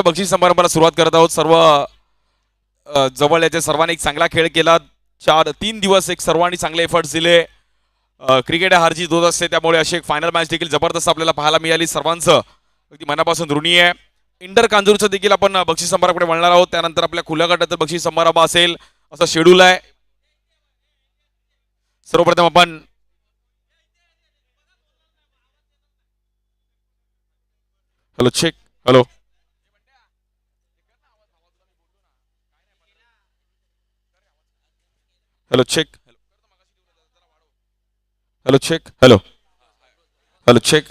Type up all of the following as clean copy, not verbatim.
बक्षीस समारंभाला सुरुवात करत आहोत. सर्व जवळ याचे सर्वांनी एक चांगला खेळ केला. 3 दिवस एक सर्वांनी चांगले एफर्ट्स दिले. क्रिकेट हारजी होत असते, त्यामुळे अशी एक फायनल मॅच देखील जबरदस्त आपल्याला पाहायला मिळाली. सर्वांचं अगदी मनापासून ऋणी आहे. इंटर कांजूरचं देखील आपण बक्षीस समारंभाकडे वळणार आहोत. त्यानंतर आपल्या खुल्या गटात बक्षीस समारंभ असेल असं शेड्यूल आहे. सर्वप्रथम आपण hello check hello hello check hello check hello hello check.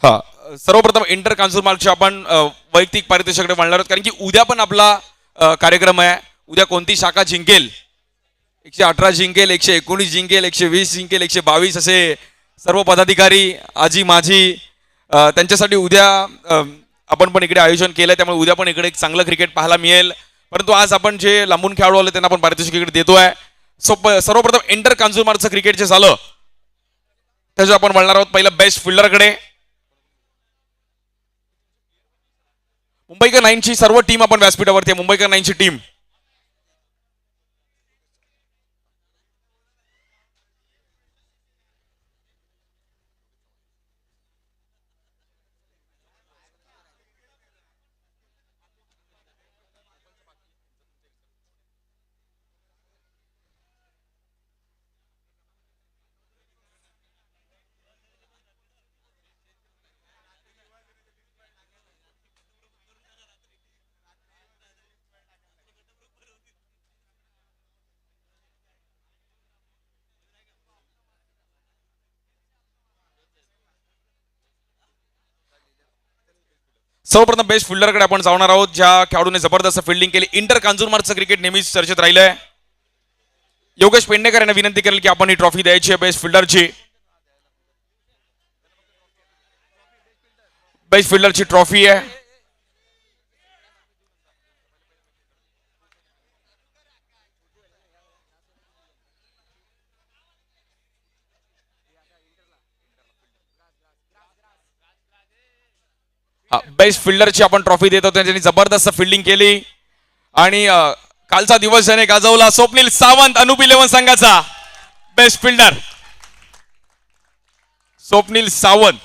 हा, सर्वप्रथम इंटर काउन्सिल मार्कचे आपण वैयक्तिक पारितोषिकाकडे वळणार आहोत, कारण की उद्या पण आपला कार्यक्रम आहे. उद्या कोणती शाखा जिंकेल, 118 जिंकेल, 119 जिंकेल, 120 जिंकेल, 122 असे सर्व पदाधिकारी आजी माझी त्यांच्यासाठी उद्या आपण पण इकडे आयोजन केलंय. त्यामुळे उद्या पण इकडे एक चांगलं क्रिकेट पाहायला मिळेल. परंतु आज आपण जे लांबून खेळाडू आले त्यांना आपण पारितोषिक इकडे देतोय. सर्वप्रथम इंटर कन्झ्युमरचं क्रिकेट जे झालं त्याचं आपण वळणार आहोत. पहिलं बेस्ट फिल्डरकडे. मुंबईकर नाईनची सर्व टीम आपण व्यासपीठावरती आहे. मुंबईकर नाईनची टीम. सर्वप्रथम बेस्ट फिल्डरकडे आपण जाणार आहोत. ज्या खेळाडूने जबरदस्त फिल्डिंग केली. इंटर कांजूरमार्गचं क्रिकेट नेहमीच चर्चेत राहिलंय. योगेश पेडणेकर यांना विनंती करेल की आपण ही ट्रॉफी द्यायची आहे बेस्ट फिल्डरची. बेस्ट फिल्डरची ट्रॉफी आहे. बेस्ट फिल्डरची आपण ट्रॉफी देत होतो. त्यांनी जबरदस्त फिल्डिंग केली आणि कालचा दिवस ज्याने गाजवला स्वप्नील सावंत अनुप 11 संघाचा बेस्ट फिल्डर स्वप्नील सावंत.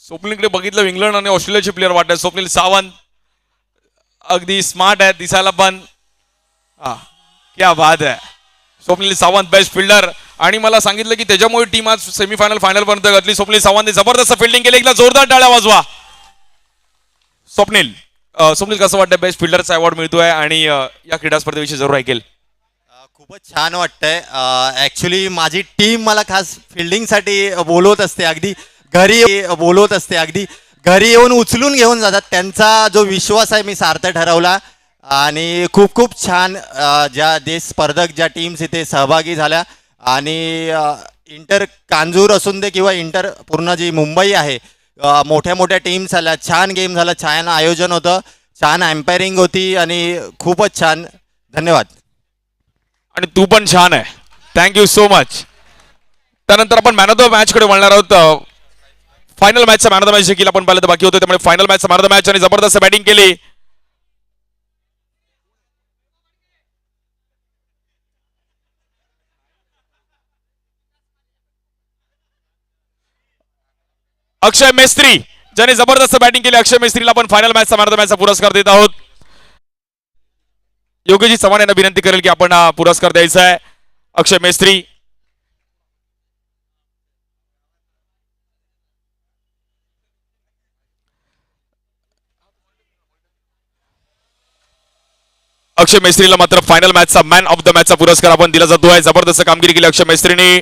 स्वप्नीलकडे बघितलं इंग्लंड आणि ऑस्ट्रेलियाचे प्लेअर वाटत. स्वप्नील सावंत अगदी स्मार्ट आहे दिसायला पण. क्या बात आहे. Swapnil Sawant best fielder. आणि मला सांगितलं की त्याच्यामुळे टीम आज सेमीफायनल फायनल पर्यंत घातली. स्वप्नील सावंतने जबरदस्त फिल्डिंग केली. एकदा जोरदार टाळ्या वाजवा. स्वप्नील स्वप्नील कसं वाटतं बेस्ट फिल्डरचा अवॉर्ड मिळतोय आणि या क्रीडा स्पर्धेविषयी जरूर ऐकेल. खूपच छान वाटतंय. ॲक्च्युली माझी टीम मला खास फिल्डिंगसाठी बोलवत असते. अगदी घरी बोलवत असते. अगदी घरी येऊन उचलून घेऊन जातात. त्यांचा जो विश्वास आहे मी सार्थ ठरवला. आणि खूप खूप छान ज्या देश स्पर्धक ज्या टीम्स इथे सहभागी झाल्या आणि इंटर कांजूर असून दे किंवा इंटर पूर्ण जी मुंबई आहे, मोठ्या मोठ्या टीम्स आल्या. छान गेम झाला. छान आयोजन होतं. छान एम्पायरिंग होती आणि खूपच छान. धन्यवाद. आणि तू पण छान आहे. Thank you so much. त्यानंतर आपण मॅन ऑफ द मॅच कडे वळणार आहोत. फायनल मॅचचा मॅन ऑफ द मॅच देखील आपण पाहिलं तर बाकी होतं. त्यामुळे फायनल मॅचचा मॅन ऑफ द मॅच आणि जबरदस्त बॅटिंग केली. अक्षय मेस्त्री ज्याने जबरदस्त बॅटिंग केली. अक्षय मेस्त्रीला आपण फायनल मॅचचा मॅन ऑफ द मॅचचा पुरस्कार देत आहोत. योगेशजी चव्हाण यांना विनंती करेल की आपण हा पुरस्कार द्यायचा आहे. अक्षय मेस्त्री. अक्षय मेस्त्रीला मात्र फायनल मॅचचा मॅन ऑफ द मॅचचा पुरस्कार आपण दिला जातोय. जबरदस्त कामगिरी केली अक्षय मेस्त्रीने.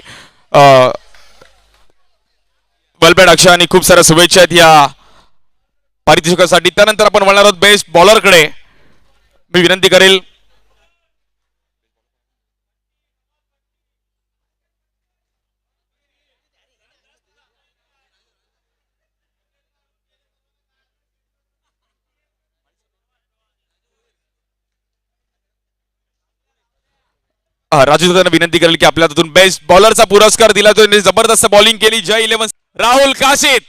वेलबॅट अक्षय आणि खूप साऱ्या शुभेच्छा आहेत या पारितोषिकासाठी. त्यानंतर आपण वळणार आहोत बेस्ट बॉलरकडे. मी विनंती करेल राजू दादांना विनंती करेल की आपल्या हातून बेस्ट बॉलरचा पुरस्कार दिला. तो जबरदस्त बॉलिंग केली. जय 11 राहुल काशीद.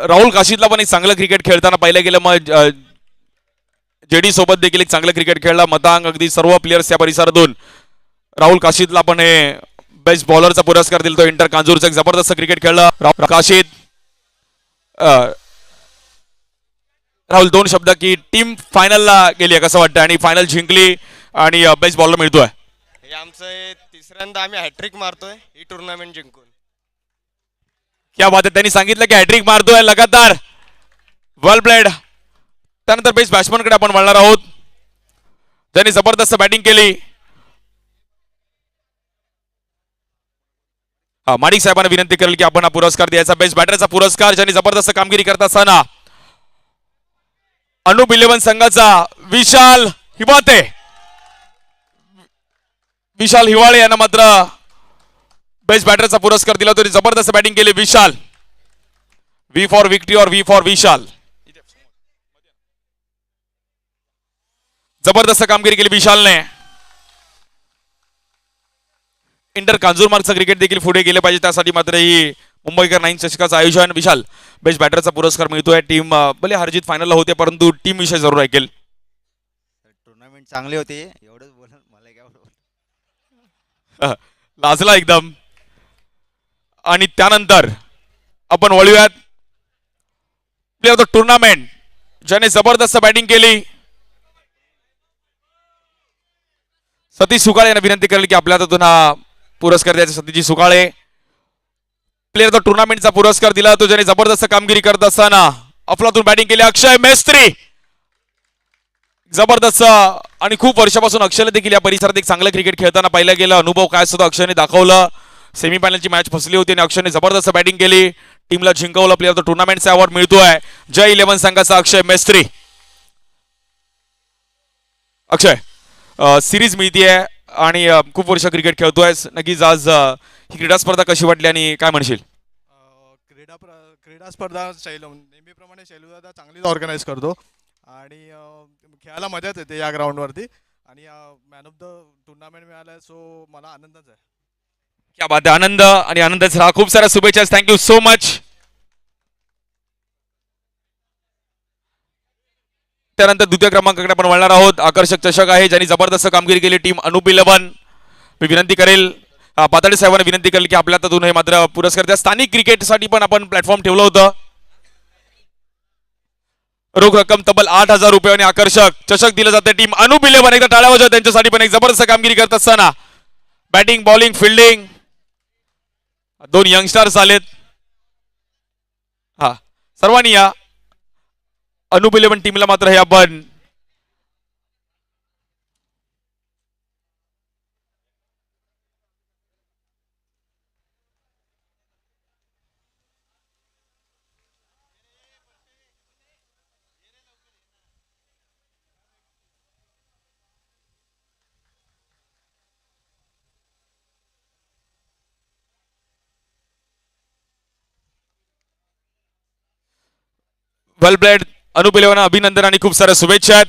राहुल काशीदला पण एक चांगलं क्रिकेट खेळताना पाहिलं गेलं. मग जेडी सोबत देखील एक चांगलं क्रिकेट खेळला. मतांग अगदी सर्व प्लेयर्स या परिसरातून राहुल काशीदला पण हे बेस्ट बॉलरचा पुरस्कार दिला. तो इंटर कांजूरचा एक जबरदस्त क्रिकेट खेळला राहुल काशीद. राहुल, दोन शब्द की टीम फायनलला गेली आहे कसं वाटतं आणि फायनल जिंकली आणि बेस्ट बॉलर मिळतोय. हे आमचं तिसऱ्यांदा आम्ही हॅट्रिक मारतोय ही टुर्नामेंट जिंकून. क्या बात आहे. त्यांनी सांगितलं की हॅट्रिक मारतोय लगातार. वेल प्लेड. त्यानंतर बेस्ट बॅट्समनकडे आपण वळणार आहोत. त्यांनी जबरदस्त बॅटिंग केली. माणिक साहेबांना विनंती करेल की आपण हा पुरस्कार द्यायचा. बेस्ट बॅटरचा पुरस्कार ज्यांनी जबरदस्त कामगिरी करत असताना अनुप 11 संघाचा विशाल हिवाते. विशाल हिवाळे यांना मात्र बेस्ट बॅटरचा पुरस्कार दिला. तरी जबरदस्त बॅटिंग केली विशाल. व्ही फॉर विक्ट्री और व्ही फॉर विशाल. जबरदस्त कामगिरी केली विशालने. इंटर कांजूरमार्गचं क्रिकेट देखील पुढे गेले पाहिजे त्यासाठी मात्र ही मुंबईकर 9 चषकाचं आयोजन. विशाल, बेस्ट बॅटरचा पुरस्कार मिळतोय. टीम भले हरजीत फायनलला होते परंतु टीम विषय जरूर ऐकेल. टुर्नामेंट चांगली होती एवढंच बोला मला काय लाजला एकदम. आणि त्यानंतर आपण वळूयात प्लेयर ऑफ द टुर्नामेंट ज्याने जबरदस्त बॅटिंग केली. सतीश सुकाळे यांना विनंती करेल की आपल्या हातून हा पुरस्कार द्यायचा. Satish Sukale player of the टुर्नामेंटचा पुरस्कार दिला तो ज्याने जबरदस्त कामगिरी करत असताना अफलातून बॅटिंग केली. अक्षय मेस्त्री जबरदस्त. आणि खूप वर्षापासून अक्षयला देखील या परिसरात एक चांगलं क्रिकेट खेळताना पाहिलं गेलं. अनुभव काय सुद्धा अक्षयने दाखवलं. सेमीफायनलची मॅच फसली होती आणि अक्षयने जबरदस्त बॅटिंग केली. टीमला जिंकवलं. प्लेयर ऑफ द टुर्नामेंटचा अवॉर्ड मिळतोय जय 11 संघाचा अक्षय मेस्त्री. अक्षय, सिरीज मिळतीये आणि खूप वर्ष क्रिकेट खेळतोय. नक्कीच आज ही क्रीडा स्पर्धा कशी वाटली आणि काय म्हणशील? क्रीडा स्पर्धा नेहमीप्रमाणे शैलूदादा चांगलीच ऑर्गनाईज करतो आणि खेळायला मजाच येते या ग्राउंडवरती आणि मॅन ऑफ द टुर्नामेंट मिळाला सो मला आनंदच आहे. क्या बात आहे. आनंद आणि आनंदच राहा. खूप साऱ्या शुभेच्छा. Thank you so much. त्यानंतर द्वितीय क्रमांकाकडे आपण वळणार आहोत. आकर्षक चषक आहे ज्यांनी जबरदस्त कामगिरी केली. टीम अनुप 11. मी विनंती करेल पाताडे साहेबांना विनंती करेल की आपल्या हातून हे मात्र पुरस्कार द्या. स्थानिक क्रिकेटसाठी पण आपण प्लॅटफॉर्म ठेवलं होतं. रोख रक्कम तब्बल 8,000 रुपये आणि आकर्षक चषक दिलं जाते. टीम अनुप 11 एकदा टाळ्या वाजवा त्यांच्यासाठी पण. एक जबरदस्त कामगिरी करत असताना बॅटिंग बॉलिंग फिल्डिंग दोन यंगस्टर्स आलेत. हा, सर्वांनी या अनुप 11 टीमला मात्र हे आपण वेल प्लेड. अनुप 11 अभिनंदन आणि खूप साऱ्या शुभेच्छा आहेत.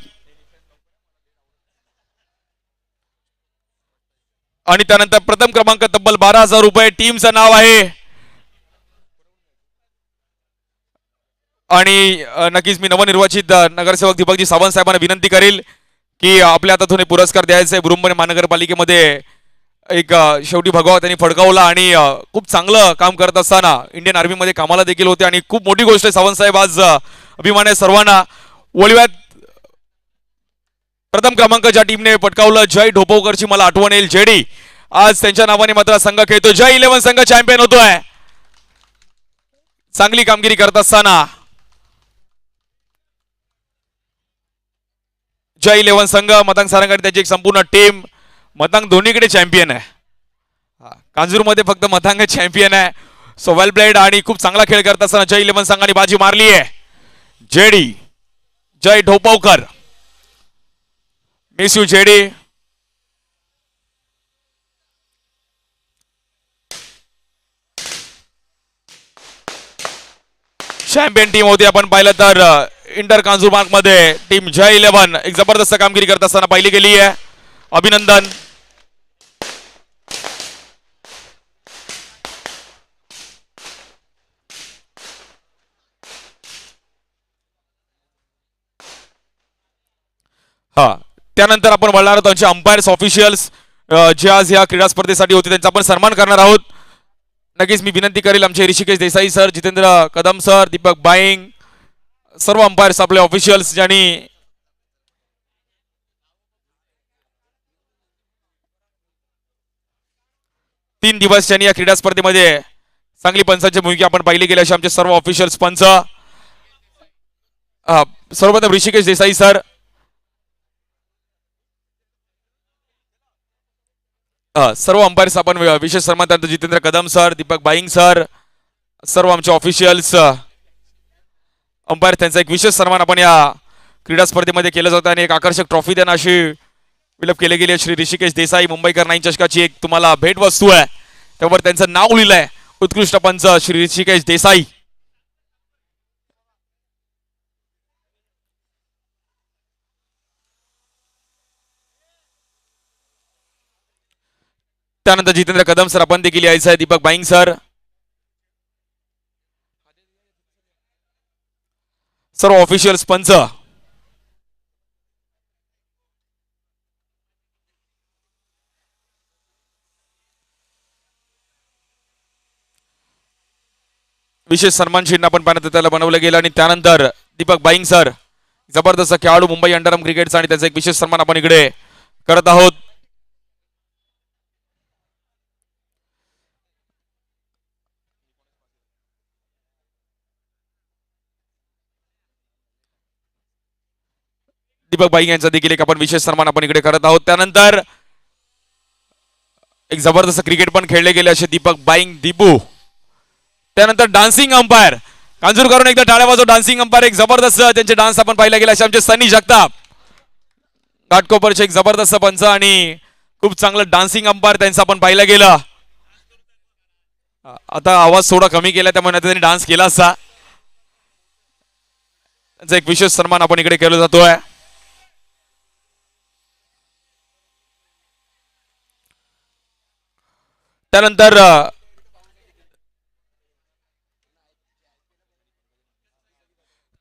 आणि त्यानंतर प्रथम क्रमांक तब्बल 12,000 रुपये टीमचं नाव आहे. आणि नक्कीच मी नवनिर्वाचित नगरसेवक दीपकजी सावंत साहेबांना विनंती करेल की आपल्या हातातून हे पुरस्कार द्यायचे. बुरुंबणे महानगरपालिकेमध्ये एक शेवटी भगवा त्यांनी फडकावला आणि खूप चांगलं काम करत असताना इंडियन आर्मीमध्ये कामाला देखील होते आणि खूप मोठी गोष्ट आहे. सावंत साहेब आज अभिमान आहे सर्वांना. वळव्यात प्रथम क्रमांक ज्या टीमने पटकावलं जय ढोपवकरची मला आठवण येईल. जेडी आज त्यांच्या नावाने मात्र संघ खेळतो. जय 11 संघ चॅम्पियन होतोय. चांगली कामगिरी करत असताना जय 11 संघ मतंग सारंगाडी त्याची एक संपूर्ण टीम. मतंग दोन्हीकडे चॅम्पियन आहे. कांजूरमध्ये फक्त मतंग चॅम्पियन आहे. सो वेल प्लेड आणि खूप चांगला खेळ करत असताना जय 11 संघाने बाजी मारली आहे. JD Jay Dhopavkar. Miss you JD. Champion team होती. आपण पाहिलं तर इंटर कांजूरमार्ग मध्ये टीम जय 11 एक जबरदस्त कामगिरी करत असताना पाहिली गेली आहे. अभिनंदन. हा त्यानंतर आपण बोलणार आहोत त्यांचे अंपायर्स ऑफिशियल्स जे आज या क्रीडा स्पर्धेसाठी होते त्यांचा आपण सन्मान करणार आहोत. नक्कीच मी विनंती करेल आमचे Rishikesh Desai sir, Jitendra Kadam sir, Deepak buying, सर्व अंपायर्स आपले ऑफिशियल्स ज्यांनी तीन दिवस ज्यांनी या क्रीडा स्पर्धेमध्ये चांगली पंचांची भूमिका आपण पाहिली गेली असे आमचे सर्व ऑफिशियल्स पंच. सर्वप्रथम ऋषिकेश देसाई सर, सर्व अंपायर्स आपण विशेष सन्मान त्यानंतर Jitendra Kadam sir, Deepak buying sir, सर्व आमचे ऑफिशियल्स अंपायर त्यांचा एक विशेष सन्मान आपण या क्रीडा स्पर्धेमध्ये केलं जातं आणि एक आकर्षक ट्रॉफी त्यांना अशी विलप केली गेली. श्री ऋषिकेश देसाई मुंबईकर 9 चषकाची एक तुम्हाला भेट वस्तू आहे, त्यावर त्यांचं नाव लिहिलंय उत्कृष्ट पंच श्री ऋषिकेश देसाई. त्यानंतर जितेंद्र कदम सर आपण देखील यायचं आहे, दीपक बाईंग सर, सर्व ऑफिशियल्स पंच. विशेष सन्मान चिन्ह आपण पाहण्यात त्याला बनवलं गेलं आणि त्यानंतर दीपक बाईंग सर जबरदस्त खेळाडू मुंबई अंडरआर्म क्रिकेटचा आणि त्याचा एक विशेष सन्मान आपण इकडे करत आहोत. दीपक बाईंग यांचा देखील एक आपण विशेष सन्मान आपण इकडे करत आहोत. त्यानंतर एक जबरदस्त क्रिकेट पण खेळले गेले असे दीपक बाईंग दीपू. त्यानंतर डान्सिंग अंपायर कांजूर करून एकदा टाळ्या वाजव. डान्सिंग अंपायर एक जबरदस्त त्यांचे डान्स आपण पाहिला गेला असे आमचे सनी जगताप घाटकोपरचे एक जबरदस्त पंच आणि खूप चांगलं डान्सिंग अंपायर त्यांचं आपण पाहिलं गेलं. आता आवाज थोडा कमी केला त्यामुळे त्यांनी डान्स केला असता. त्यांचा एक विशेष सन्मान आपण इकडे केला जातोय.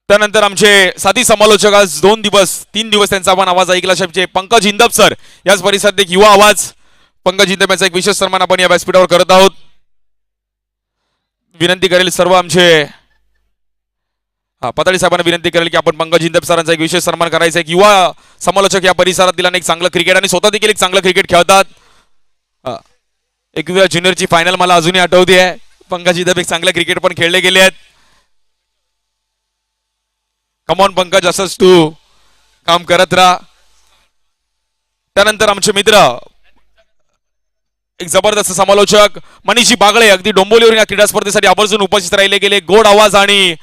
त्यानंतर आमचे साथी समालोचक आज 3 दिवस त्यांचा आपण आवाज ऐकला आमचे पंकज इंदप सर, याच परिसरात एक युवा आवाज पंकज इंदप यांचा एक विशेष सन्मान आपण या व्यासपीठावर करत आहोत. विनंती करेल सर्व आमचे पताळी साहेबांना विनंती करेल की आपण पंकज इंदप सरांचा एक विशेष सन्मान करायचा. एक युवा समालोचक या परिसरातील आणि एक चांगलं क्रिकेट आणि स्वतः देखील एक चांगलं क्रिकेट खेळतात. एकविरा ज्युनियरची फायनल मला अजूनही आठवते आहे. पंकज इंदप एक चांगलं क्रिकेट पण खेळले गेले आहेत. कमॉन पंकज, असंच तू काम करत राहा. त्यानंतर आमचे मित्र एक जबरदस्त समालोचक मनीषजी बागळे अगदी डोंबिवलीवरून या क्रीडा स्पर्धेसाठी आवर्जून उपस्थित राहिले गेले. गोड आवाज आणि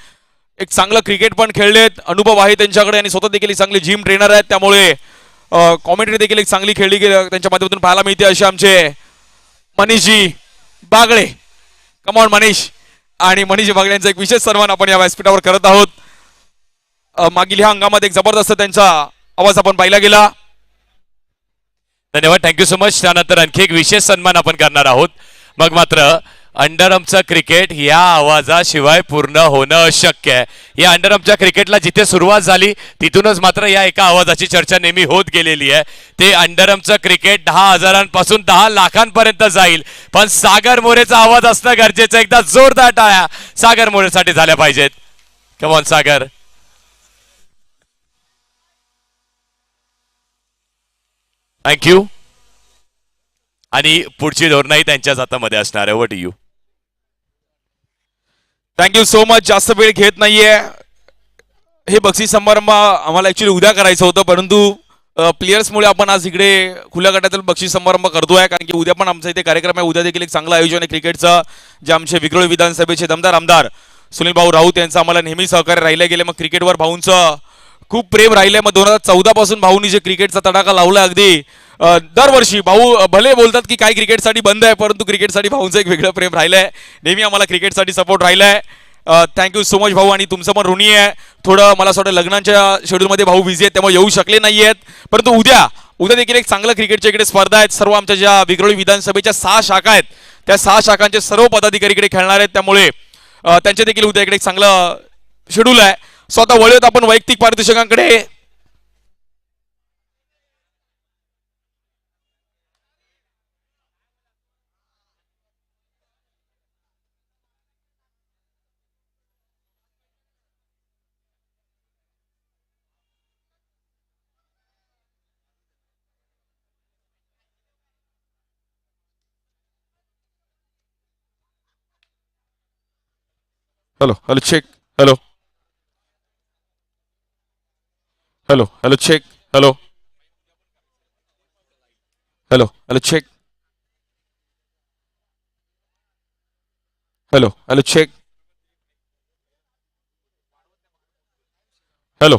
एक चांगलं क्रिकेट पण खेळलेत, अनुभव आहे त्यांच्याकडे आणि स्वतः देखील चांगले जिम ट्रेनर आहेत, त्यामुळे कॉमेंट्री देखील एक चांगली खेळली गेली त्यांच्या माध्यमातून पाहायला मिळते. असे आमचे मनीषजी बागळे, कमॉन मनीष. आणि मनीषजी बागळे यांचा एक विशेष सन्मान आपण या व्यासपीठावर करत आहोत. मागील ह्या अंगामध्ये एक जबरदस्त त्यांचा आवाज आपण पाहिला गेला. धन्यवाद, थँक्यू सो मच. त्यानंतर आणखी एक विशेष सन्मान आपण करणार आहोत. मग मात्र अंडरआर्मचं क्रिकेट या आवाजाशिवाय पूर्ण होणं अशक्य आहे. या अंडरआर्मच्या क्रिकेटला जिथे सुरुवात झाली तिथूनच मात्र या एका आवाजाची चर्चा नेहमी होत गेलेली आहे. ते अंडरआर्मचं क्रिकेट 10,000पासून 10 लाखांपर्यंत जाईल, पण सागर मोरेचा आवाज असणं गरजेचं. एकदा जोरदार टाळ्या सागर मोरेसाठी झाल्या पाहिजेत. Come on Sagar. थँक्यू. आणि पुढची धोरणंही त्यांच्याच हातामध्ये असणार आहे. What you. Thank you so much. जास्त वेळ घेत नाहीये. हे बक्षीस समारंभ आम्हाला ऍक्च्युली उद्या करायचं होतं, परंतु प्लेयर्समुळे आपण आज इकडे खुल्या गटातील बक्षीस समारंभ करतोय, कारण की उद्या पण आमचा इथे कार्यक्रम आहे. उद्या देखील एक चांगलं आयोजन आहे क्रिकेटचं, जे आमचे विक्रोळी विधानसभेचे दमदार आमदार सुनील भाऊ राऊत यांचं आम्हाला नेहमी सहकार्य राहिले गेले. मग क्रिकेटवर भाऊंचं खूप प्रेम राहिलंय. मग 2014 पासून भाऊंनी जे क्रिकेटचा तडाखा लावला, अगदी दरवर्षी भाऊ भले बोलतात की काय क्रिकेटसाठी बंद आहे, परंतु क्रिकेटसाठी भाऊंचं एक वेगळं प्रेम राहिलंय. नेहमी आम्हाला क्रिकेटसाठी सपोर्ट राहिलाय. थँक्यू सो मच भाऊ. आणि तुमचं पण ऋणी आहे. थोडं मला असं वाटतं लग्नाच्या शेड्यूलमध्ये भाऊ बिझी आहेत त्यामुळे येऊ शकले नाही आहेत. परंतु उद्या देखील एक चांगलं क्रिकेटच्या इकडे स्पर्धा आहेत. सर्व आमच्या ज्या विक्रोळी विधानसभेच्या 6 शाखा आहेत त्या 6 शाखांचे सर्व पदाधिकारी इकडे खेळणार आहेत. त्यामुळे त्यांचे देखील उद्या इकडे एक चांगलं शेड्यूल आहे. स्वतः वळूयात आपण वैयक्तिक पारितोषिकांकडे. Hello hello check. Hello hello hello check. Hello hello hello check. Hello hello check. Hello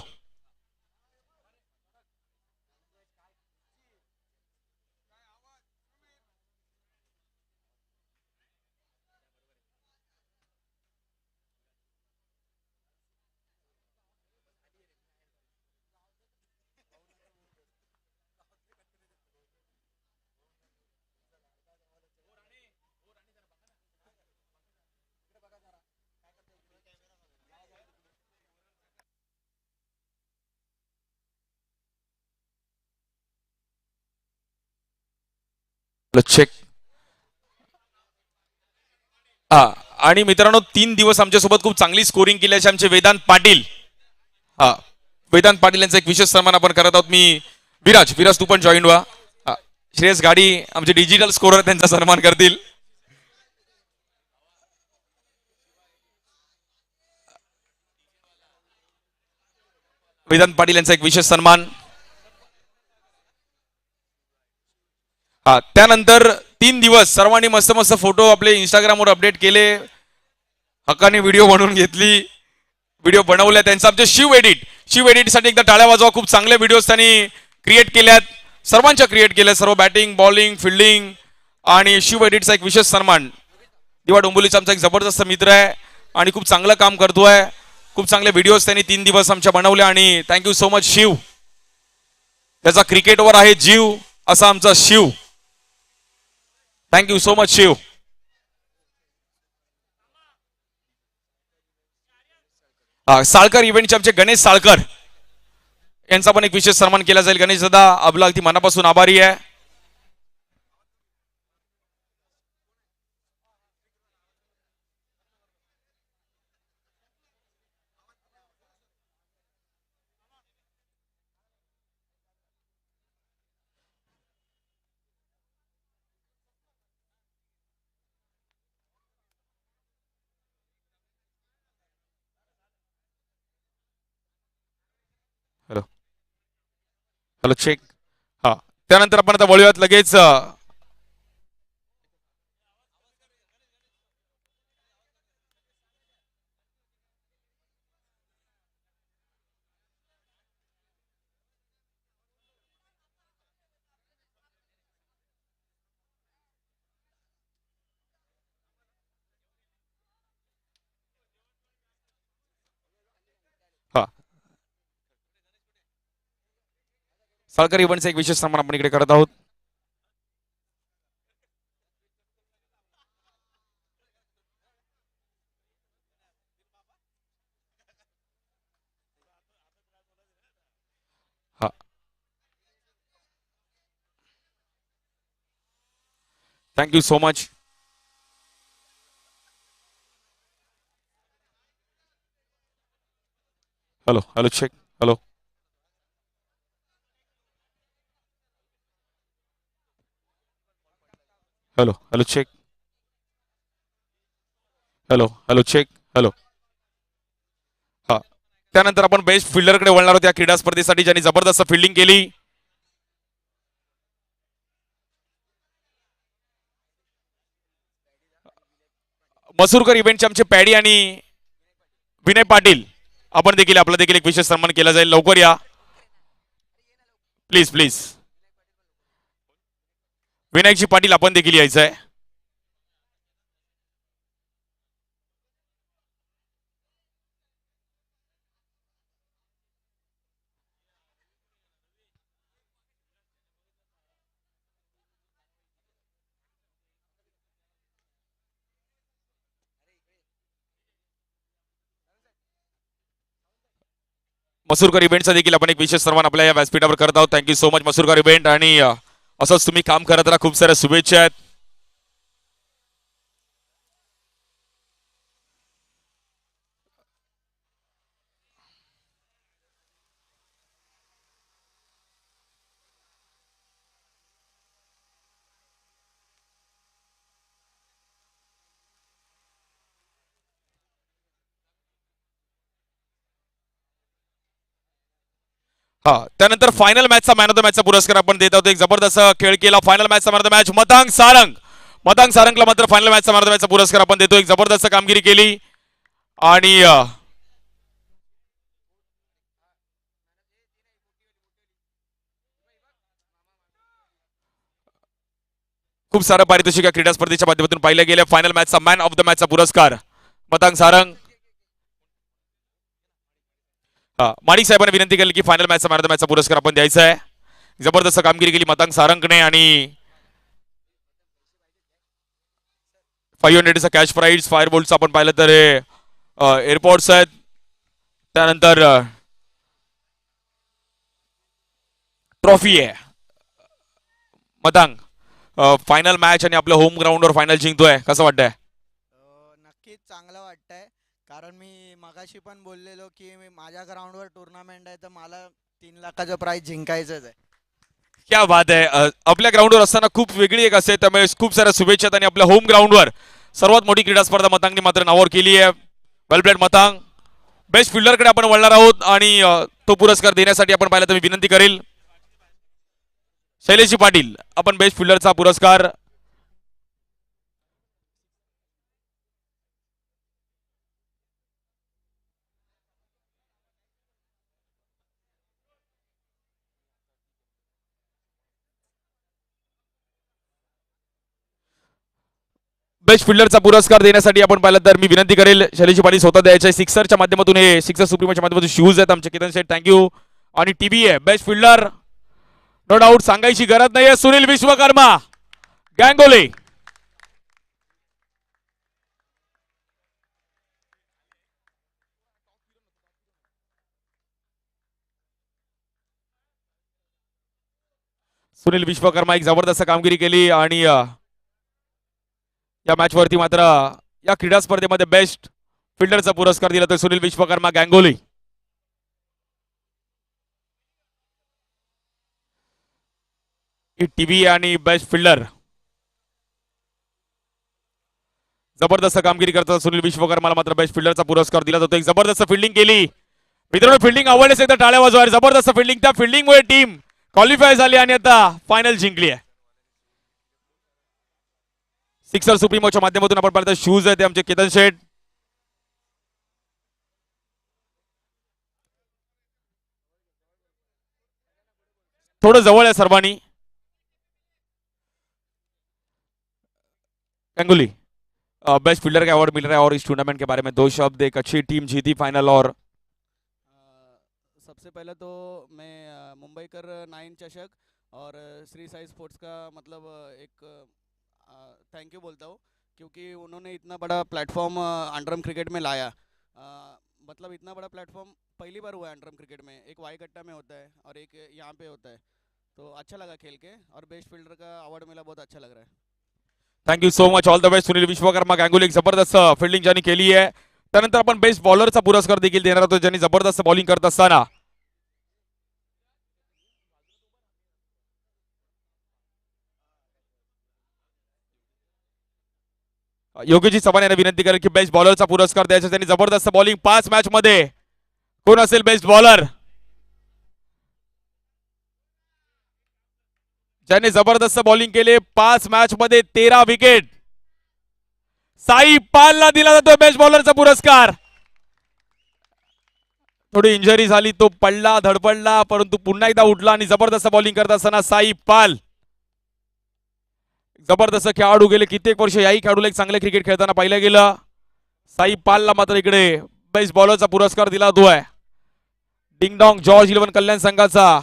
hello check. हा. आणि मित्रांनो 3 दिवस आमच्यासोबत खूप चांगली स्कोरिंग केली असे आमचे वेदांत पाटील. हा, वेदांत पाटील यांचा एक विशेष सन्मान आपण करत आहोत. मी विराज तू पण जॉईन व्हा. हा, श्रेयस गाडी आमचे डिजिटल स्कोरर त्यांचा सन्मान करतील. वेदांत पाटील यांचा एक विशेष सन्मान. हा, त्यानंतर 3 दिवस सर्वांनी मस्त मस्त फोटो आपले इंस्टाग्रामवर अपडेट केले. हक्काने व्हिडिओ बनवून घेतली, व्हिडिओ बनवल्या. त्यांचं आमचे शिव एडिटसाठी एकदा टाळ्या वाजवा. खूप चांगले व्हिडिओज त्यांनी क्रिएट केल्यात, सर्वांच्या क्रिएट केल्या, सर्व बॅटिंग बॉलिंग फिल्डिंग. आणि शिव एडिटचा एक विशेष सन्मान. दिवा डोंबिवलीचा आमचा एक जबरदस्त मित्र आहे आणि खूप चांगलं काम करतोय. खूप चांगले व्हिडिओज त्यांनी 3 दिवस आमच्या बनवल्या आणि थँक्यू सो मच शिव. त्याचा क्रिकेटवर आहे जीव असा आमचा Shiv. Thank you so much Shiv. Salkar इव्हेंटचे आमचे गणेश साळकर यांचा पण एक विशेष सन्मान केला जाईल. गणेश दादा आपला अगदी मनापासून आभारी आहे. Hello hello check. हा, त्यानंतर आपण आता वळूयात लगेच. हा, साळकर इव्हेंटचा एक विशेष सन्मान आपण इकडे करत आहोत. हा, thank you so much. Hello hello check. Hello hello hello check. Hello hello check. Hello. हा, त्यानंतर आपण बेस्ट फिल्डरकडे वळणार आहोत या क्रीडा स्पर्धेसाठी ज्यांनी जबरदस्त फिल्डिंग केली. मसूरकर इव्हेंटचे आमचे पॅडी आणि विनय पाटील आपण देखील आपला देखील एक विशेष सन्मान केला जाईल. लवकर या प्लीज प्लीज. विनायकजी पाटील आपण देखील यायचं आहे. मसूरकर इव्हेंटचा देखील आपण एक विशेष सन्मान आपल्या या व्यासपीठावर करत आहोत. Thank you so much Masurkar event, आणि असंच तुम्ही काम करत राहा. खूप साऱ्या शुभेच्छा आहेत. हा, त्यानंतर फायनल मॅचचा मॅन ऑफ द मॅचचा पुरस्कार आपण देत आहोत. एक जबरदस्त खेळ केला फायनल मॅचचा man of the match Matang सारंगला मात्र फायनल मॅचचा मॅन ऑफ द मॅचचा पुरस्कार आपण देतो. एक जबरदस्त कामगिरी केली आणि खूप सारं पारितोषिक या क्रीडा स्पर्धेच्या माध्यमातून पाहिलं गेलं. फायनल मॅचचा मॅन ऑफ द मॅचचा पुरस्कार मतांग सारंग. माणिक साहेबांनी विनंती केली की फायनल मॅचचा मॅन ऑफ द मॅचचा पुरस्कार आपण द्यायचा आहे. जबरदस्त कामगिरी केली मतांग सारंगने, आणि 500चा कॅश प्राईज फायरबोल्टचा आपण पाहिलं तर हे एअरपोर्ट्स आहेत. त्यानंतर ट्रॉफी आहे. मतांग फायनल मॅच आणि आपल्या होम ग्राउंडवर फायनल जिंकतोय, कसं वाटतंय? नक्कीच चांगलं वाटतंय, कारण मी मगाशी पण बोललेलो की माझ्या ग्राउंडवर टुर्नामेंट आहे तर मला 3 लाखाचं प्राइज जिंकायचंच आहे. क्या बात आहे. आपल्या ग्राउंडवर असताना खूप वेगळी एक असते, त्यामुळे खूप साऱ्या शुभेच्छा. आणि आपल्या होम ग्राउंडवर सर्वात मोठी क्रीडा स्पर्धा मतांगने मात्र नावावर केली आहे. वेल प्लेड मतांग. बेस्ट फिल्डरकडे आपण वळणार आहोत, आणि तो पुरस्कार देण्यासाठी आपण पाहिलं तर मी विनंती करेल शैलेशजी पाटील, आपण बेस्ट फिल्डरचा पुरस्कार बेस्ट फिल्डरचा पुरस्कार देण्यासाठी आपण पाहिलं तर मी विनंती करेल शैलेशजी पाटील स्वतः द्यायचे. सिक्सरच्या माध्यमातून, हे सिक्सर सुप्रीमोच्या माध्यमातून शूज आहेत आमचे केतन सेठ, थँक्यू. आणि टीव्ही आहे बेस्ट फिल्डर, नो डाऊट, सांगायची गरज नाहीये. सुनील विश्वकर्मा गँगोले. सुनील विश्वकर्मा एक जबरदस्त कामगिरी केली, आणि या मॅच वरती मात्र या क्रीडा स्पर्धेमध्ये बेस्ट फिल्डरचा पुरस्कार दिला तर सुनील विश्वकर्मा गँगोली. टीव्ही आणि बेस्ट फिल्डर जबरदस्त कामगिरी करतात. सुनील विश्वकर्माला मात्र बेस्ट फिल्डरचा पुरस्कार दिला जातो. एक जबरदस्त फिल्डिंग केली मित्रांनो. फिल्डिंग आवडल्यास एकदा टाळ्या वाजवा. जबरदस्त फिल्डिंग, त्या फिल्डिंगमुळे टीम क्वालिफाय झाली आणि आता फायनल जिंकली आहे. सिक्सर सुप्रीमोच्या माध्यमातून आपण पाहतो शूज आहेत आमचे केतन शेठ. थोडं जवळ आहे सर्वांनी. गंगुली, बेस्ट फील्डर का अवार्ड मिल रहा है और इस टूर्नामेंट के बारे में 2 शब्द. एक अच्छी टीम जीती फाइनल, और सबसे पहले तो मैं मुंबईकर 9 चषक और श्री साई स्पोर्ट्स का मतलब एक थैंक यू बोलता हूँ, क्योंकि उन्होंने इतना बड़ा प्लेटफॉर्म अंडरम क्रिकेट में लाया. मतलब इतना बड़ा प्लेटफॉर्म पहली बार हुआ है अंडरम क्रिकेट में. एक वाईकट्टा में होता है और एक यहाँ पे होता है, तो अच्छा लगा खेल के, और बेस्ट फील्डर का अवार्ड मिला, बहुत अच्छा लग रहा है. Thank you so much, all the best. Sunil Vishwakarma Ganguly एक जबरदस्त फिल्डिंग ज्यांनी केली आहे. त्यानंतर आपण बेस्ट बॉलरचा पुरस्कार देखील देणार आहोत, ज्यांनी जबरदस्त बॉलिंग करत असताना योगेशजी चव्हाण यांना विनंती करेल की बेस्ट बॉलरचा पुरस्कार द्यायचा. त्यांनी जबरदस्त बॉलिंग 5 मॅच मध्ये. कोण असेल बेस्ट बॉलर ज्याने जबरदस्त बॉलिंग केले 5 मॅच मध्ये 13 विकेट? साई पालला दिला जातो बेस्ट बॉलरचा पुरस्कार. थोडी इंजरी झाली, तो पडला, धडपडला, परंतु पुन्हा एकदा उठला आणि जबरदस्त बॉलिंग करत असताना साई पाल जबरदस्त खेळाडू. गेले कित्येक वर्ष याही खेळाडूला एक चांगले क्रिकेट खेळताना पाहिलं गेलं. साई पालला मात्र इकडे बेस्ट बॉलरचा पुरस्कार दिला जातोय. डिंगडॉंग जॉर्ज 11 कल्याण संघाचा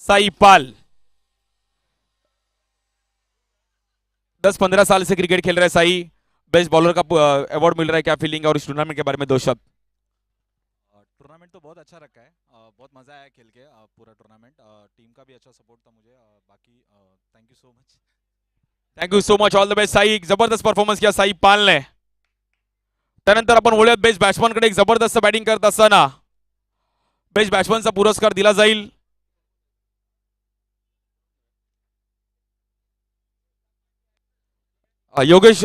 साई पाल. 10-15 साल से क्रिकेट खेल रहे हैं साई, बेस्ट बॉलर का अवार्ड मिल रहा है, क्या फीलिंग है और इस टूर्नामेंट के बारे में 2 शब्द? टूर्नामेंट तो बहुत अच्छा रखा है, बहुत मज़ा आया खेल के, पूरा टूर्नामेंट टीम का भी अच्छा सपोर्ट था मुझे, बाकी thank you so much. Thank you so much, all the best Sai. एक जबरदस्त परफॉर्मन्स केला साई पालने. त्यानंतर आपण बोलूयात बेस्ट बॅट्समन कडे. एक जबरदस्त बॅटिंग करत असताना बेस्ट बॅट्समनचा पुरस्कार दिला जाईल. योगेश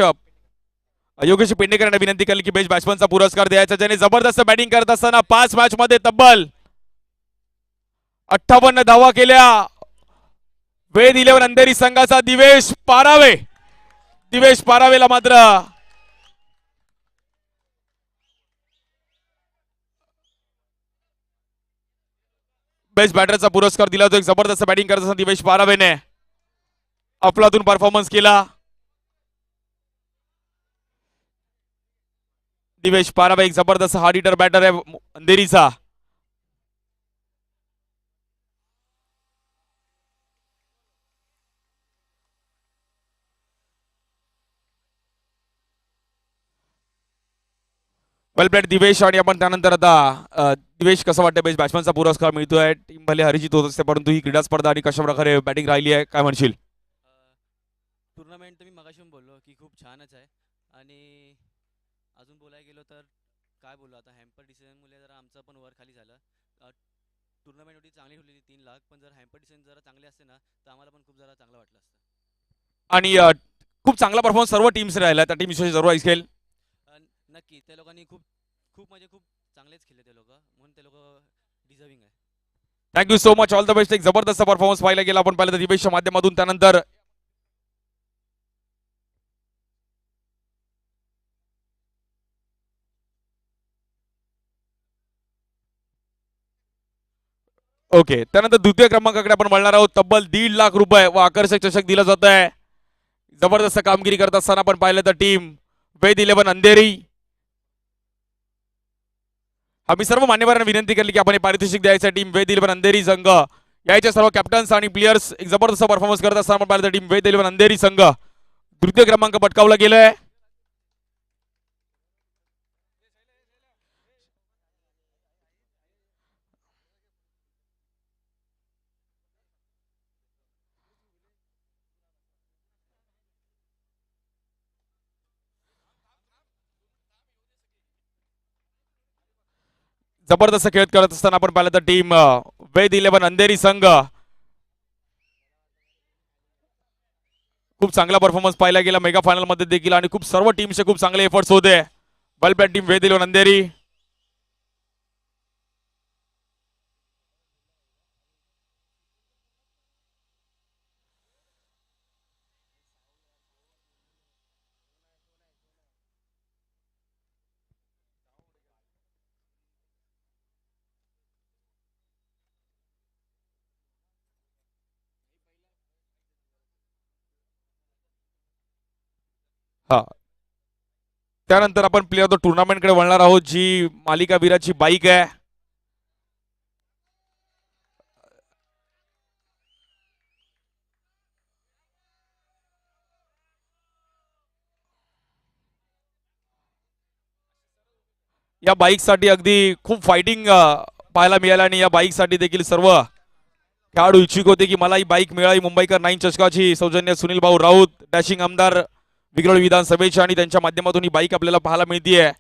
पेडणेकर यांना विनंती केली की बेस्ट बॅट्समनचा पुरस्कार द्यायचा, ज्याने जबरदस्त बॅटिंग करत असताना 5 मॅच मध्ये तब्बल 58 धावा केल्या. वेद 11 अंधेरी संघाचा दिवेश पारावेला मात्र बेस्ट बॅटरचा पुरस्कार दिला जातो. एक जबरदस्त बॅटिंग करत असताना दिवेश पारावेने अफलातून परफॉर्मन्स केला. दिवेश पारावे एक जबरदस्त हार्ड हिटर बॅटर आहे अंधेरीचा. वेल प्लेड दिवेश. आणि आपण त्यानंतर आता दिवेश, कसं वाटतं बेस्ट बॅट्समनचा पुरस्कार मिळतोय? टीम भले हरिजित होत असते, परंतु ही क्रीडा स्पर्धा आणि कशा प्रकारे बॅटिंग राहिली आहे, काय म्हणशील? टुर्नामेंट तर मी मगाशी बोललो की खूप छानच आहे. आणि अजून बोलायला गेलो तर काय बोलू आता, हॅम्पर डिसिजनमुळे जरा आमचं पण वर खाली झालं. टुर्नामेंट एवढी चांगली ठेवली 3 लाख, पण जर हॅम्पर डिसिजन जरा चांगले असते ना तर आम्हाला पण खूप जरा चांगलं वाटलं असतं. आणि खूप चांगला परफॉर्मन्स सर्व टीम्स राहिला, त्या टीम विषयी जरूर ऐकेल. नक्की त्या लोकांनी खूप खूप म्हणजे खूप चांगलेच खेळले ते लोक, म्हणून ते लोक डिझर्विंग आहे. Thank you so much, all the best. एक जबरदस्त परफॉर्मन्स पाहायला गेला आपण पाहिलं तर दिवेशच्या माध्यमातून. त्यानंतर ओके, त्यानंतर द्वितीय क्रमांकाकडे आपण वळणार आहोत. तब्बल 1.5 लाख रुपये व आकर्षक चषक दिला जात आहे. जबरदस्त कामगिरी करत असताना आपण पाहिलं तर टीम वेद 11 अंधेरी. आम्ही सर्व मान्यवरांना विनंती केली की आपण हे पारितोषिक द्यायचं. टीम वेद 11 अंधेरी संघ याचे सर्व कॅप्टन्स आणि प्लेयर्स एक जबरदस्त परफॉर्मन्स करत असताना आपण पाहिलं तर टीम वेद 11 अंधेरी संघ तृतीय क्रमांक पटकावला गेलाय. जबरदस्त खेळ करत असताना आपण पाहिलं तर टीम वेद 11 अंधेरी संघ खूप चांगला परफॉर्मन्स पाहिला गेला मेगा फायनल मध्ये देखील, आणि खूप सर्व टीमचे खूप चांगले एफर्ट्स होते. वेल प्लेड टीम वेद 11 अंधेरी. हा, त्यानंतर आपण प्लेयर ऑफ द टुर्नामेंट कडे वळणार आहोत, जी मालिका वीराची बाईक आहे. या बाईक साठी अगदी खूप फायटिंग पाहायला मिळालं, आणि या बाईक साठी देखील सर्व खेळाडू इच्छुक होते की मला ही बाईक मिळाली. मुंबईकर 9 चषकाची सौजन्य सुनील भाऊ राऊत, डॅशिंग आमदार विक्रोळी विधानसभेचे, आणि त्यांच्या माध्यमातून ही बाईक आपल्याला पाहायला मिळतीये.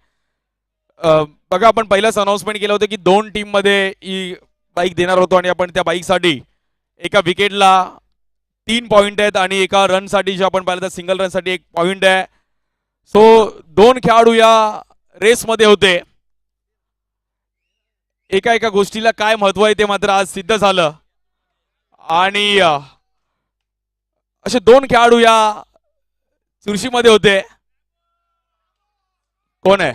बघा, आपण पहिलाच अनाउन्समेंट केलं होतं की 2 टीम मध्ये ही बाईक देणार होतो, आणि आपण त्या बाईकसाठी एका विकेटला 3 पॉइंट आहेत आणि एका रन साठी जे आपण पाहिलं तर सिंगल रन साठी 1 पॉइंट आहे. सो 2 खेळाडू या रेस मध्ये होते. एका एका गोष्टीला काय महत्व आहे ते मात्र आज सिद्ध झालं, आणि असे 2 खेळाडू या चुरशीमध्ये होते. कोण आहे?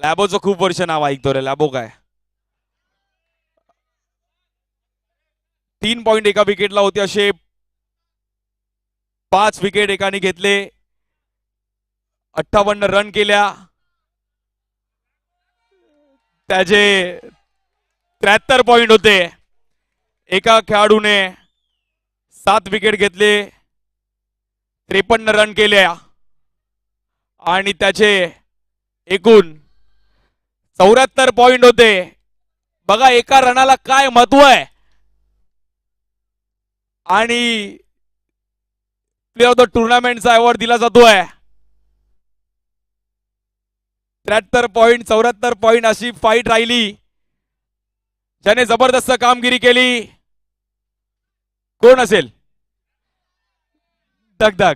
लॅबोचं खूप वर्ष नाव ऐकतो रे. लॅबो काय 3 पॉइंट एका विकेटला होते, असे 5 विकेट एकाने घेतले, 58 रन केल्या. त्याचे 73 पॉइंट होते. एका खेळाडूने 7 विकेट घेतले, 53 रन केल्या आणि त्याचे एकूण 74 पॉइंट होते. बघा एका रनाला काय महत्व आहे. आणि प्लेअर ऑफ द टुर्नामेंटचा अवॉर्ड दिला जातोय. 73 पॉइंट 74 पॉइंट अशी फाईट राहिली. ज्याने जबरदस्त कामगिरी केली कोण असेल? धगधग.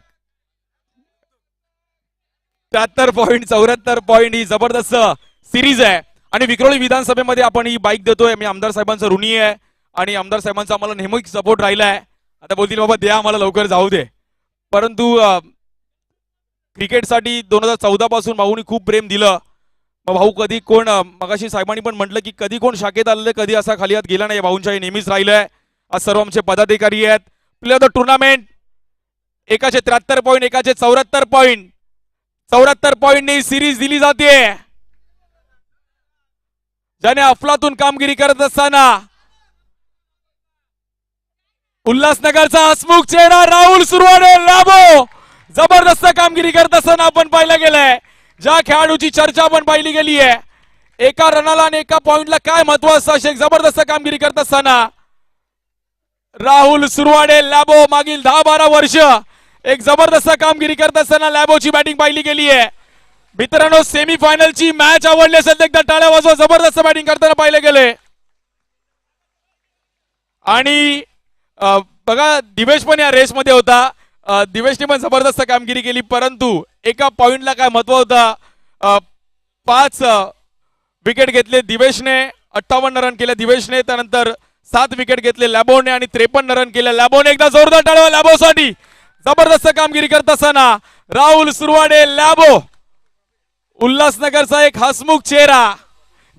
73 पॉइंट 74 पॉइंट ही जबरदस्त सिरीज आहे. आणि विक्रोळी विधानसभेमध्ये आपण ही बाईक देतोय. मी आमदार साहेबांचा ऋणी आहे आणि आमदार साहेबांचा आम्हाला नेहमी सपोर्ट राहिलाय. आता बोलतील बाबा द्या आम्हाला लवकर जाऊ दे. परंतु क्रिकेटसाठी 2014 पासून भाऊनी खूप प्रेम दिलं. मग भाऊ कधी कोण मगाशी साहेबांनी पण म्हटलं की कधी कोण शाखेत आलेले कधी असा खाली हात गेला नाही. भाऊंच्या नेहमीच राहिलंय. आज सर्व आमचे पदाधिकारी आहेत. प्लेअर ऑफ द टुर्नामेंट एकाचे 73 पॉइंट एकाचे 74 पॉइंट 74 पॉइंटने सिरीज दिली जाते. ज्याने अफलातून कामगिरी करत असताना उल्हासनगरचा हसमुख चेहरा राहुल सुरवाडे लाभो जबरदस्त कामगिरी करत असताना आपण पाहिलं गेलंय. ज्या खेळाडूची चर्चा आपण पाहिली गेली आहे. एका रनाला आणि एका पॉइंटला काय महत्व असतं. जबरदस्त कामगिरी करत असताना राहुल सुरवाडे लॅबो मागील 10-12 वर्ष एक जबरदस्त कामगिरी करत असताना लॅबोची बॅटिंग पाहिली गेली आहे. मित्रांनो सेमीफायनलची मॅच आवडली असेल तर एकदा टाळ्या वाजवा. जबरदस्त बॅटिंग करताना पाहिले गेले. आणि बघा दिवेश पण या रेसमध्ये होता. दिवेशने पण जबरदस्त कामगिरी केली. परंतु एका पॉइंटला काय महत्व होता. 5 विकेट घेतले दिवेशने. 58 रन केले दिवेशने. त्यानंतर 7 विकेट घेतले लॅबोने आणि 53 रन केले लॅबोने. एकदा जोरदार टाळ्या लॅबोसाठी. जबरदस्त कामगिरी करत असताना राहुल सुरवाडे लॅबो उल्हासनगरचा एक हसमुख चेहरा.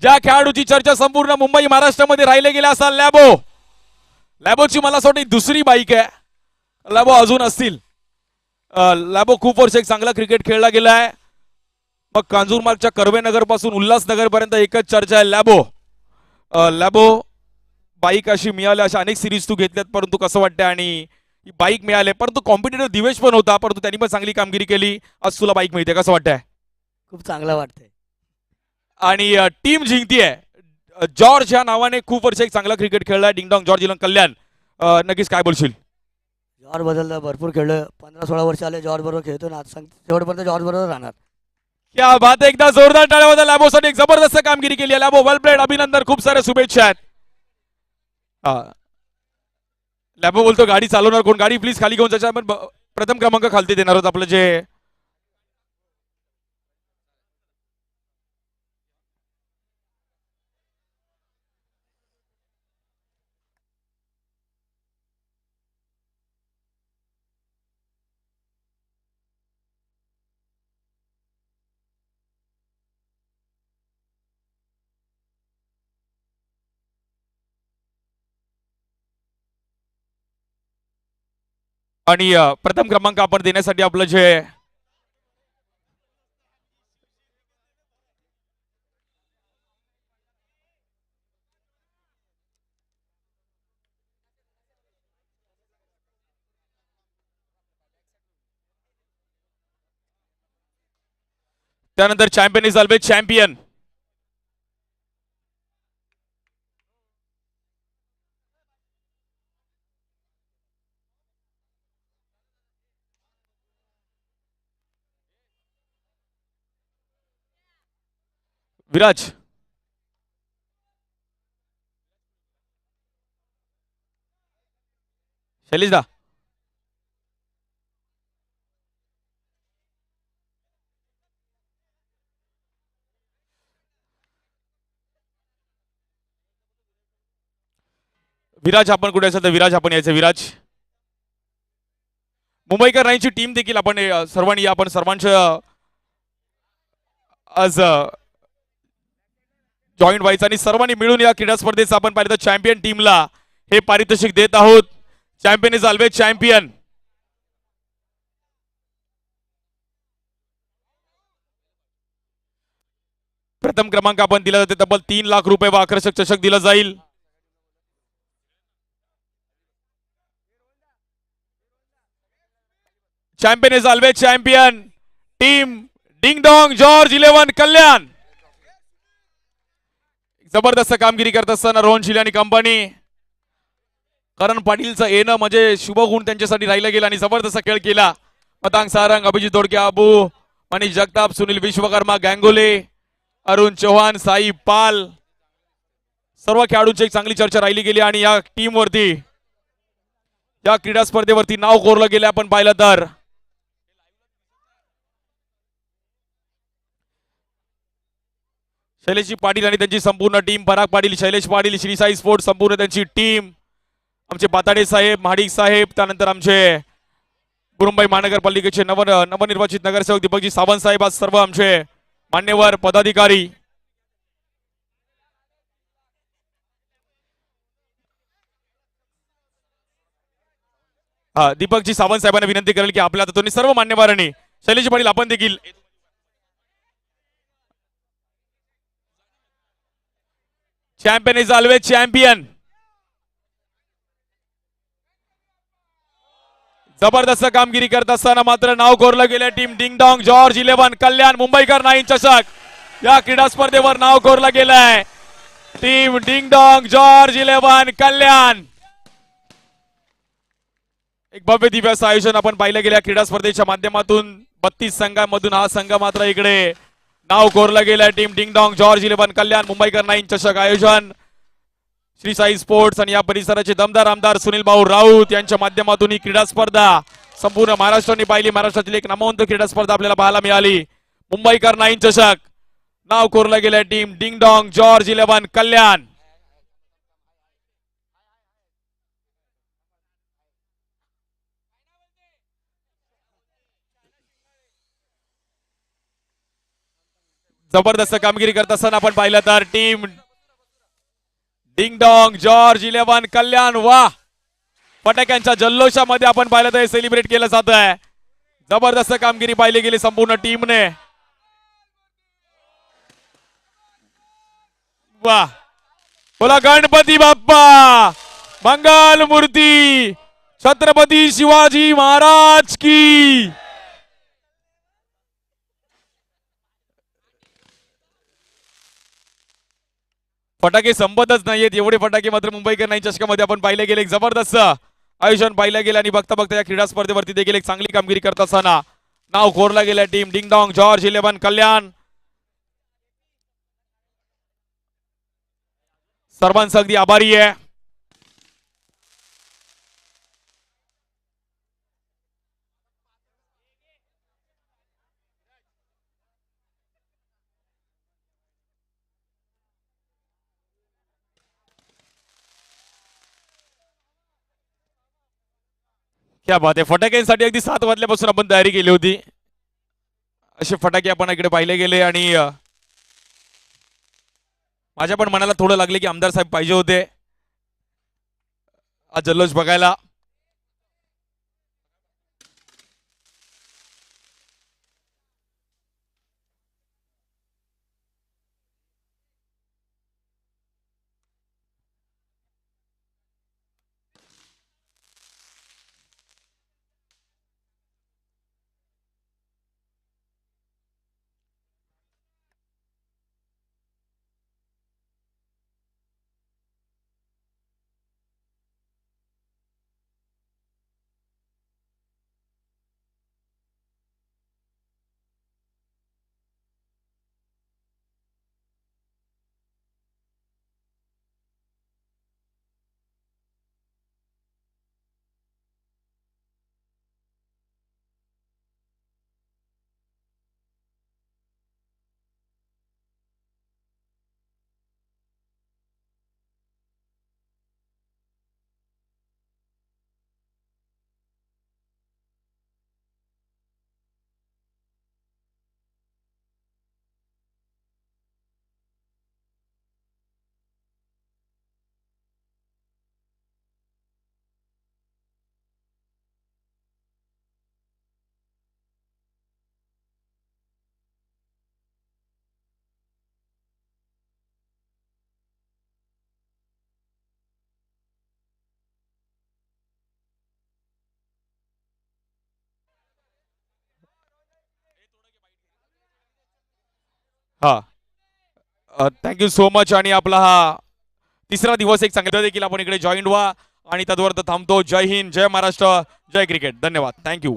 ज्या खेळाडूची चर्चा संपूर्ण मुंबई महाराष्ट्रामध्ये राहिले गेले असा लॅबो. लॅबोची मला असं वाटतं दुसरी बाईक आहे. लॅबो अजून असतील. लॅबो खूप वर्ष एक चांगला क्रिकेट खेळला गेलाय. मग कांजूरमार्गच्या कर्वेनगर पासून उल्हासनगर पर्यंत एकच चर्चा आहे लॅबो. लॅबो बाईक अशी मिळाली. अशा अनेक सिरीज तू घेतल्यात परंतु कसं वाटतंय. आणि ही बाईक मिळाली परंतु कॉम्पिटिटिव्ह दिवेश पण होता परंतु त्यांनी पण चांगली कामगिरी केली. आज तुला बाईक मिळते कसं वाटतंय? खूप चांगलं वाटतंय. आणि टीम जिंकतीये. जॉर्ज या नावाने खूप वर्ष एक चांगला क्रिकेट खेळलाय. डिंगडॉंग जॉर्ज इलन कल्याण. नक्कीच काय बोलशील? जॉर्ज बद्दल भरपूर खेळलोय. 15-16 वर्ष आले जॉर्ज बरोबर खेळतो ना. आज शेवटपर्यंत जॉर्ज बरोबर राहणार. क्या बात. एकदा जोरदार टाळ्या वाजवा. लॅबोसाठी एक जबरदस्त कामगिरी केली आहे. लॅबो वेल प्लेड. अभिनंदन. खूप साऱ्या शुभेच्छा आहेत. लॅबो बोलतो गाडी चालवणार कोण? गाडी प्लीज खाली घेऊन जायचं. आपण प्रथम क्रमांक खालती देणार आहोत. आपलं जे आणि प्रथम क्रमांक आपण देण्यासाठी आपलं जे त्यानंतर champion is always champion. Viraj शैलेशदा विराज आपण कुठे असेल तर विराज आपण यायचं. विराज मुंबईकर राईनची टीम देखील आपण सर्वांनी आपण सर्वांच्या आज जॉईंट व्हायचं आणि सर्वांनी मिळून या क्रीडा स्पर्धेचं आपण पाहिलं तर चॅम्पियन टीमला हे पारितोषिक देत आहोत. Champion is always champion. प्रथम क्रमांक आपण दिला जाते. तब्बल 3 लाख रुपये व आकर्षक चषक दिला जाईल. Champion is always champion. Team ding dong George 11 कल्याण. जबरदस्त कामगिरी करत असताना रोहन शिले आणि कंपनी. करण पाटीलचं येणं म्हणजे शुभगुण त्यांच्यासाठी राहिलं गेलं आणि जबरदस्त खेळ केला. मतांग सारंग, अभिजित दोडके, अबू, मनीष जगताप, सुनील विश्वकर्मा, गँगोले, अरुण चौहान, साई पाल, सर्व खेळाडूंची एक चांगली चर्चा राहिली गेली आणि या टीम वरती, या क्रीडा स्पर्धेवरती नाव कोरलं गेलं आपण पाहिलं तर. शैलेश पाटील आणि त्यांची संपूर्ण टीम, पराग पाटील, शैलेश पाटील, श्री साई स्पोर्ट्स संपूर्ण त्यांची टीम, आमचे पाताडे साहेब, महाडिक साहेब, त्यानंतर आमचे गुरुंबाई महानगरपालिकेचे नवनिर्वाचित नगरसेवक दीपकजी सावंत साहेब, आज सर्व आमचे मान्यवर पदाधिकारी. दीपकजी सावंत साहेबांना विनंती करेल की आपल्या हातातून सर्व मान्यवरांनी, शैलेश पाटील आपण देखील. Champion is always champion. जबरदस्त कामगिरी करत असताना मात्र नाव कोरलं गेलं टीम डिंग डॉंग जॉर्ज 11 कल्याण मुंबईकर 9 चषक. या क्रीडा स्पर्धेवर नाव कोरलं गेलंय टीम डिंग डॉंग जॉर्ज 11 कल्याण. एक भव्य दिव्य असं आयोजन आपण पाहिलं गेल्या क्रीडा स्पर्धेच्या माध्यमातून. 32 संघांमधून हा संघ मात्र इकडे नाव कोरलं गेलंय टीम डिंग डॉंग जॉर्ज 11 कल्याण मुंबईकर 9 चषक आयोजन श्री साई स्पोर्ट्स आणि या परिसराचे दमदार आमदार सुनील भाऊ राऊत यांच्या माध्यमातून ही क्रीडा स्पर्धा संपूर्ण महाराष्ट्राने पाहिली. महाराष्ट्रातील एक नामवंत क्रीडा स्पर्धा आपल्याला पाहायला मिळाली. मुंबईकर 9 चषक नाव कोरलं गेलंय टीम डिंग डॉंग जॉर्ज 11 कल्याण. जबरदस्त कामगिरी करत असताना आपण पाहिलं तर टीम डिंग डॉंग जॉर्ज 11 कल्याण. वा, फटाक्यांच्या जल्लोषामध्ये आपण पाहिलं तर सेलिब्रेट केलं जात आहे. जबरदस्त कामगिरी पाहिली गेली संपूर्ण टीमने. वा, बोला गणपती बाप्पा मंगल मूर्ती छत्रपती शिवाजी महाराज की. फटाके संपतच नाहीयेत, एवढे फटाके मात्र मुंबईकर 9 चषकामध्ये आपण पाहिले गेले. जबरदस्त आयोजन पाहिलं गेलं आणि बघता बघता या क्रीडा स्पर्धेवरती देखील एक चांगली कामगिरी करत असताना नाव कोरलं गेलं टीम डिंग डॉंग जॉर्ज 11 कल्याण. सर्वांचा अगदी आभारी आहे. क्या बात आहे. फटाक्यांसाठी अगदी 7 वाजल्यापासून आपण तयारी केली होती. असे फटाके आपण इकडे पाहिले गेले आणि माझ्या पण मनाला थोडं लागले की आमदार साहेब पाहिजे होते आज जल्लोष बघायला. हा थँक्यू सो मच. आणि आपला हा तिसरा दिवस एक चांगला देखील आपण इकडे जॉईन व्हा आणि तद्वर्त थांबतो. जय हिंद, जय महाराष्ट्र, जय क्रिकेट. धन्यवाद. थँक्यू.